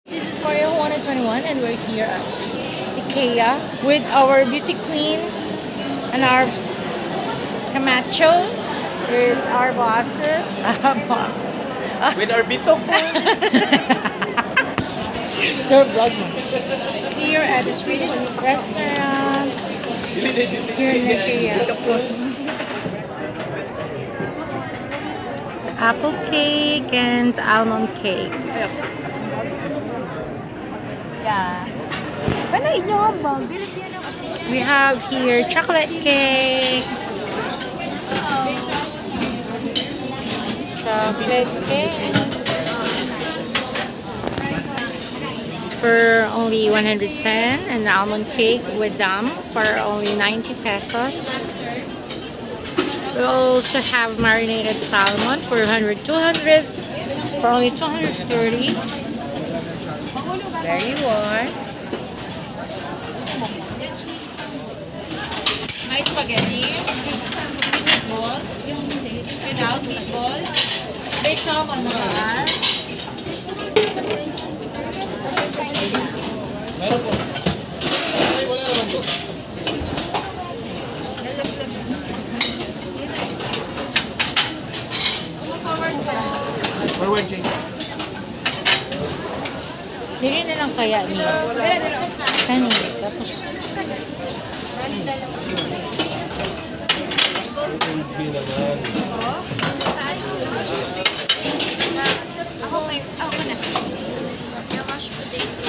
This is Mario 121 and we're here at IKEA with our beauty queen and our Camacho with our bosses. With our bitok. So vlog mo. Here at the Swedish restaurant here in IKEA. Apple cake and almond cake. Yeah. We have here chocolate cake. Chocolate cake. For only 110, and almond cake with dam for only 90 pesos. We also have marinated salmon for 200 for only 230. There you are. Nice spaghetti. Meatballs. Without meatballs. Baked salmon naman. Meron po. Ay, wala naman to. Forward change. Dili na lang kaya niya. Kani. Tapos naman. Ako na. Yung mashed potato.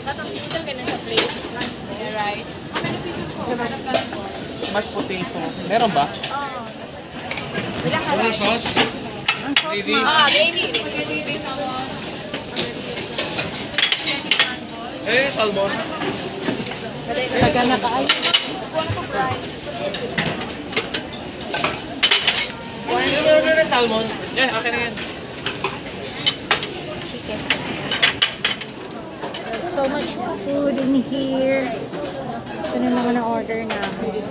Tapos ito ganun sa plate. Yung rice. Mashed potato. Meron ba? Oo. Ano sauce? ang sauce Gravy. ma. Gravy. Salmon. Taga na kaayo. Ano salmon? Okay na yan. There's so much food in here. Ito na yung mga na-order namin.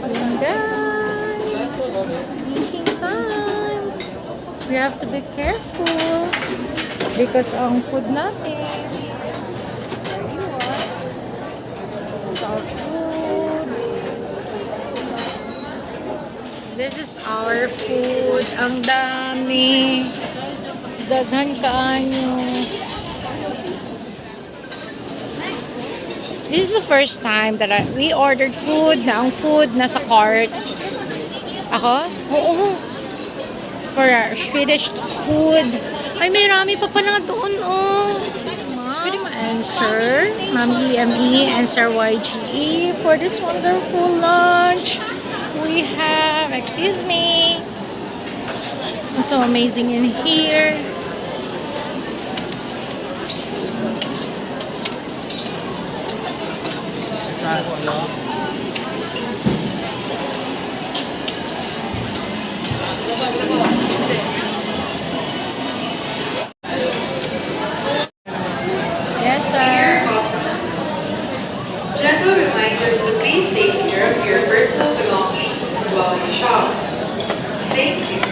And guys, eating time. We have to be careful because ang food natin. There you are. It's our food. This is our food. Ang dami. Daghan kaanyo. This is the first time that we ordered food na ang food nasa cart. Ako? Oo. For our Swedish food. Ay, may rami pa pala doon, oh. Pwede ma-answer. Ma'am EME and Sir YGE for this wonderful lunch. We have, excuse me. It's so amazing in here. Yes, sir. Gentle reminder to please take care of your personal belongings while you shop. Thank you.